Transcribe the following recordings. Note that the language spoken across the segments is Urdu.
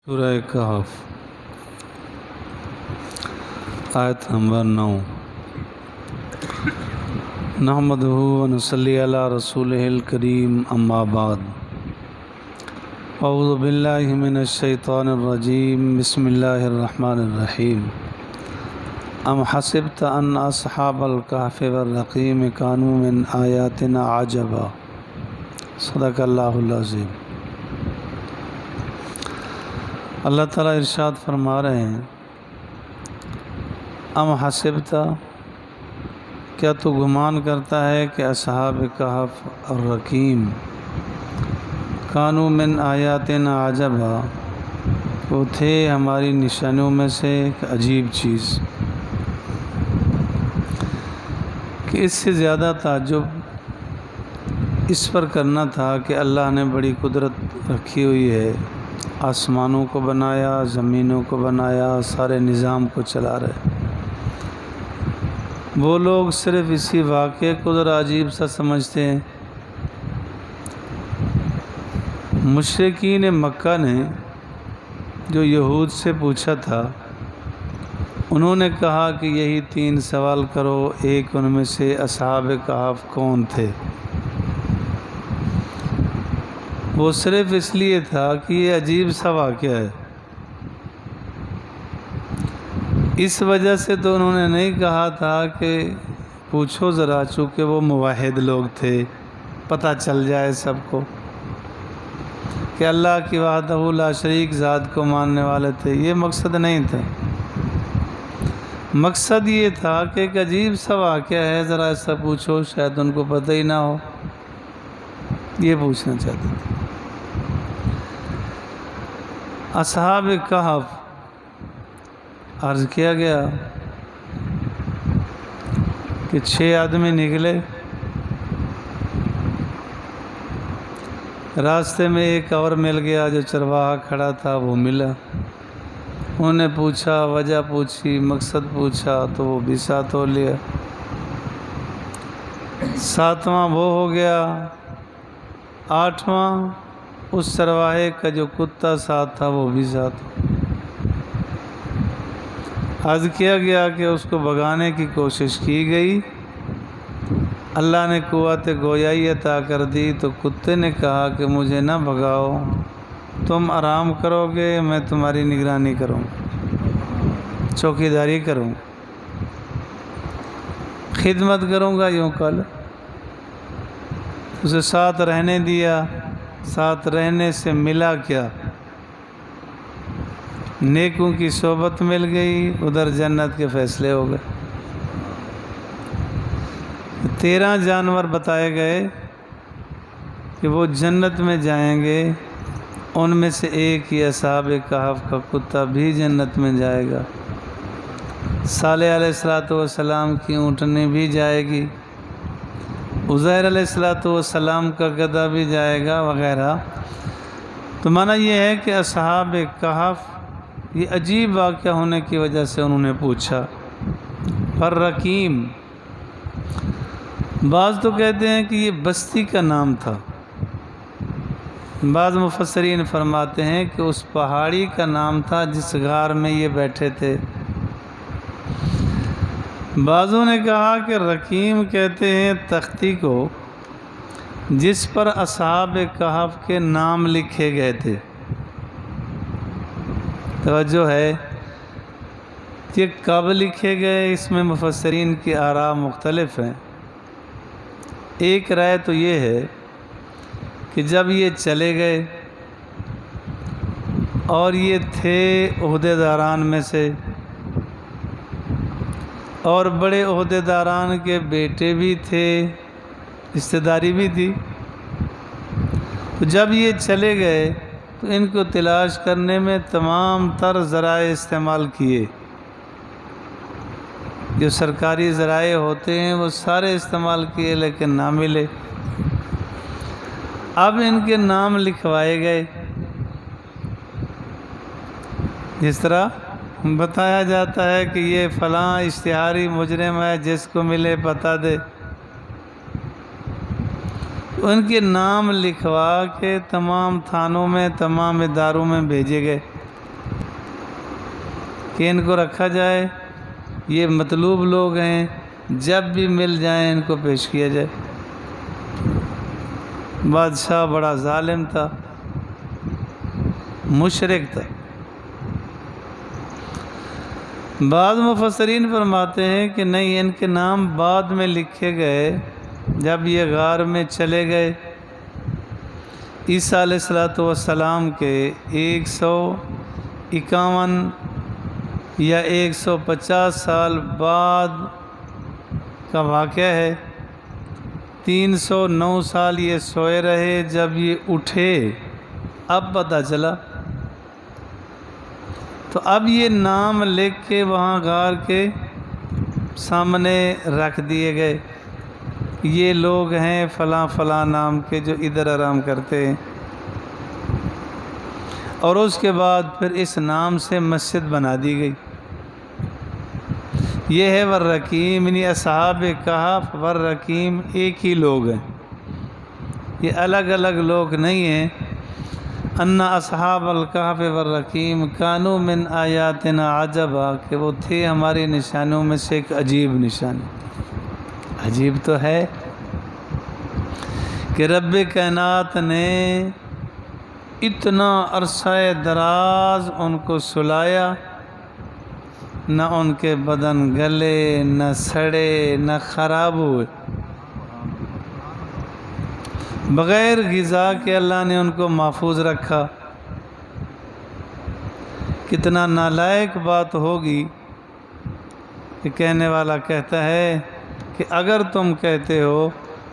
سورہ کہف آیت نمبر 9 نحمدہ و نصلی علی رسولہ الکریم اما بعد اعوذ باللہ من الشیطان الرجیم بسم اللہ الرحمن الرحیم ام حسبت ان اصحاب الکہف والرقیم کانوا من آیاتنا عجبا صدق اللہ العظیم۔ اللہ تعالیٰ ارشاد فرما رہے ہیں ام حسبتا، کیا تو گمان کرتا ہے کہ اصحاب کہف اور رقیم کانوا من آیاتنا عجبا، وہ تھے ہماری نشانیوں میں سے ایک عجیب چیز، کہ اس سے زیادہ تعجب اس پر کرنا تھا کہ اللہ نے بڑی قدرت رکھی ہوئی ہے، آسمانوں کو بنایا، زمینوں کو بنایا، سارے نظام کو چلا رہے۔ وہ لوگ صرف اسی واقعے کو ذرا عجیب سا سمجھتے ہیں۔ مشرکین مکہ نے جو یہود سے پوچھا تھا، انہوں نے کہا کہ یہی 3 سوال کرو، ایک ان میں سے اصحاب کہف کون تھے۔ وہ صرف اس لیے تھا کہ یہ عجیب سا واقعہ ہے، اس وجہ سے تو انہوں نے نہیں کہا تھا کہ پوچھو ذرا، چونکہ وہ موحد لوگ تھے، پتہ چل جائے سب کو کہ اللہ کی وحدہ لا شریک ذات کو ماننے والے تھے۔ یہ مقصد نہیں تھا، مقصد یہ تھا کہ ایک عجیب سا واقعہ ہے، ذرا ایسا پوچھو، شاید ان کو پتہ ہی نہ ہو، یہ پوچھنا چاہتے تھے۔ اصحاب کہف عرض کیا گیا کہ 6 آدمی نکلے، راستے میں ایک اور مل گیا جو چرواہا کھڑا تھا، وہ ملا، انہوں نے پوچھا، وجہ پوچھی، مقصد پوچھا، تو وہ بھی ساتھ ہو لیا۔ 7واں وہ ہو گیا، 8واں اس چرواہے کا جو کتا ساتھ تھا وہ بھی ساتھ۔ عرض کیا گیا کہ اس کو بھگانے کی کوشش کی گئی، اللہ نے قوت گویائی عطا کر دی، تو کتے نے کہا کہ مجھے نہ بھگاؤ، تم آرام کرو گے، میں تمہاری نگرانی کروں، چوکیداری کروں، خدمت کروں گا، یوں کل اسے ساتھ رہنے دیا۔ ساتھ رہنے سے ملا کیا؟ نیکوں کی صحبت مل گئی، ادھر جنت کے فیصلے ہو گئے۔ 13 جانور بتائے گئے کہ وہ جنت میں جائیں گے، ان میں سے ایک ہی اصحاب کہف کا کتا بھی جنت میں جائے گا، صالح علیہ السلام کی اونٹنی بھی جائے گی، عزیر علیہ السلام کا گدھا بھی جائے گا، وغیرہ۔ تو معنی یہ ہے کہ اصحاب کہف یہ عجیب واقعہ ہونے کی وجہ سے انہوں نے پوچھا۔ پر رقیم، بعض تو کہتے ہیں کہ یہ بستی کا نام تھا، بعض مفسرین فرماتے ہیں کہ اس پہاڑی کا نام تھا جس غار میں یہ بیٹھے تھے۔ بعضوں نے کہا کہ رقیم کہتے ہیں تختی کو جس پر اصحاب کہف کے نام لکھے گئے تھے۔ توجہ ہے، یہ کب لکھے گئے، اس میں مفسرین کی آراء مختلف ہیں۔ ایک رائے تو یہ ہے کہ جب یہ چلے گئے اور یہ تھے عہدیداران میں سے، اور بڑے عہدیداران کے بیٹے بھی تھے، رشتہ داری بھی تھی، تو جب یہ چلے گئے تو ان کو تلاش کرنے میں تمام تر ذرائع استعمال کیے، جو سرکاری ذرائع ہوتے ہیں وہ سارے استعمال کیے، لیکن نہ ملے۔ اب ان کے نام لکھوائے گئے، جس طرح بتایا جاتا ہے کہ یہ فلاں اشتہاری مجرم ہے، جس کو ملے پتہ دے، ان کے نام لکھوا کے تمام تھانوں میں، تمام اداروں میں بھیجے گئے۔ کہ ان کو رکھا جائے، یہ مطلوب لوگ ہیں، جب بھی مل جائیں ان کو پیش کیا جائے۔ بادشاہ بڑا ظالم تھا، مشرک تھا۔ بعض مفسرین فرماتے ہیں کہ نہیں، ان کے نام بعد میں لکھے گئے جب یہ غار میں چلے گئے۔ عیسیٰ علیہ السلام کے 151 یا 150 سال بعد کا واقعہ ہے۔ 309 سال یہ سوئے رہے، جب یہ اٹھے اب پتہ چلا، تو اب یہ نام لکھ کے وہاں غار کے سامنے رکھ دیے گئے، یہ لوگ ہیں فلاں فلاں نام کے جو ادھر آرام کرتے ہیں۔ اور اس کے بعد پھر اس نام سے مسجد بنا دی گئی۔ یہ ہے والرقیم، یعنی اصحاب کہف والرقیم ایک ہی لوگ ہیں، یہ الگ الگ لوگ نہیں ہیں۔ ان اصحاب الکہف والرقیم کانوا من آیاتنا عجبا، کہ وہ تھے ہماری نشانیوں میں سے ایک عجیب نشانی۔ عجیب تو ہے کہ رب کائنات نے اتنا عرصہ دراز ان کو سلایا، نہ ان کے بدن گلے، نہ سڑے، نہ خراب ہوئے، بغیر غذا کے اللہ نے ان کو محفوظ رکھا۔ کتنا نالائق بات ہوگی کہ کہنے والا کہتا ہے کہ اگر تم کہتے ہو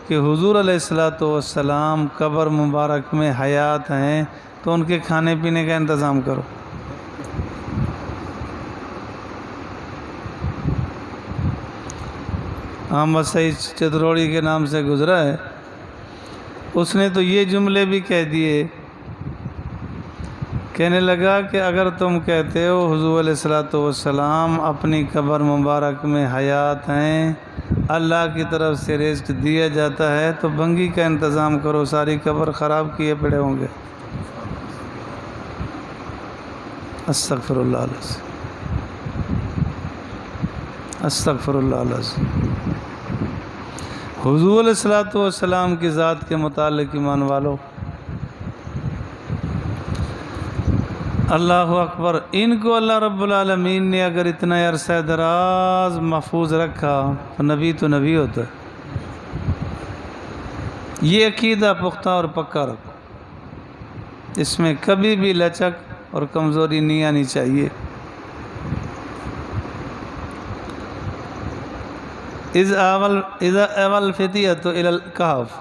کہ حضور علیہ السلام قبر مبارک میں حیات ہیں تو ان کے کھانے پینے کا انتظام کرو۔ احمد سعید چتروڑی کے نام سے گزرا ہے، اس نے تو یہ جملے بھی کہہ دیے، کہنے لگا کہ اگر تم کہتے ہو حضور علیہ السلام اپنی قبر مبارک میں حیات ہیں، اللہ کی طرف سے رزق دیا جاتا ہے، تو بنگی کا انتظام کرو، ساری قبر خراب کیے پڑے ہوں گے۔ استغفر اللہ العظیم، استغفر اللہ العظیم۔ حضور علیہ السلام کی ذات کے متعلق ایمان والو، اللہ اکبر، ان کو اللہ رب العالمین نے اگر اتنا عرصہ دراز محفوظ رکھا تو نبی ہوتا ہے۔ یہ عقیدہ پختہ اور پکا رکھو، اس میں کبھی بھی لچک اور کمزوری نہیں آنی چاہیے۔ اذا اول الفتیۃ الی الکہف،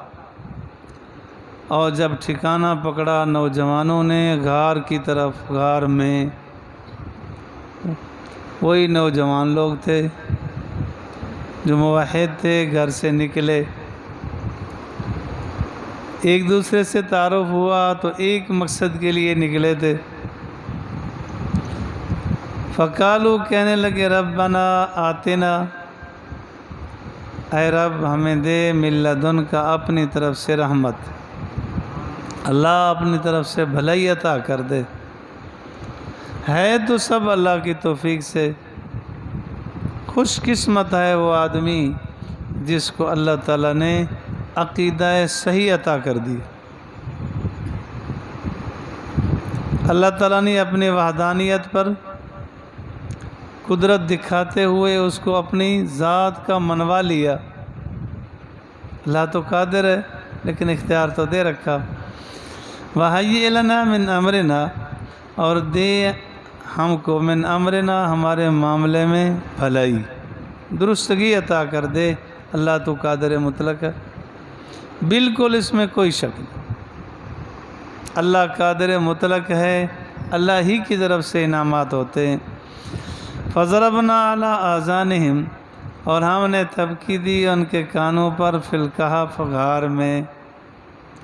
اور جب ٹھکانہ پکڑا نوجوانوں نے غار کی طرف، غار میں وہی نوجوان لوگ تھے جو موحد تھے، گھر سے نکلے، ایک دوسرے سے تعارف ہوا تو ایک مقصد کے لیے نکلے تھے۔ فقالو، کہنے لگے، ربنا آتنا، اے رب ہمیں دے، من لدن کا، اپنی طرف سے رحمت، اللہ اپنی طرف سے بھلائی عطا کر دے۔ ہے تو سب اللہ کی توفیق سے، خوش قسمت ہے وہ آدمی جس کو اللہ تعالیٰ نے عقیدہ صحیح عطا کر دی۔ اللہ تعالیٰ نے اپنی وحدانیت پر قدرت دکھاتے ہوئے اس کو اپنی ذات کا منوا لیا۔ اللہ تو قادر ہے لیکن اختیار تو دے رکھا۔ وَهَيِّئْ لَنَا مِنْ أَمْرِنَا، اور دے ہم کو، من امرنا، ہمارے معاملے میں بھلائی، درستگی عطا کر دے۔ اللہ تو قادر مطلق ہے، بالکل اس میں کوئی شک نہیں، اللہ قادر مطلق ہے، اللہ ہی کی طرف سے انعامات ہوتے ہیں۔ فَضَرَبْنَا عَلَىٰ آذَانِهِمْ، اور ہم نے تھپکی دی ان کے کانوں پر، فِی الکہف، غار میں،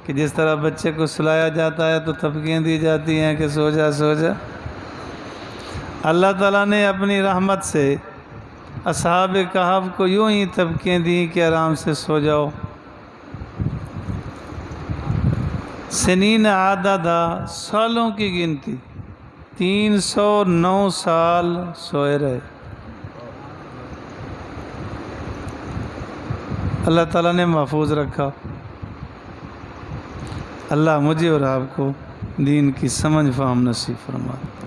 کہ جس طرح بچے کو سلایا جاتا ہے تو تھپکیاں دی جاتی ہیں کہ سو جا سو جا، اللہ تعالیٰ نے اپنی رحمت سے اصحاب کہف کو یوں ہی تھپکیاں دی کہ آرام سے سو جاؤ۔ سنین عددا، سالوں کی گنتی، 309 سال سوئے رہے۔ اللہ تعالیٰ نے محفوظ رکھا۔ اللہ مجھے اور آپ کو دین کی سمجھ فہم نصیب فرمائے۔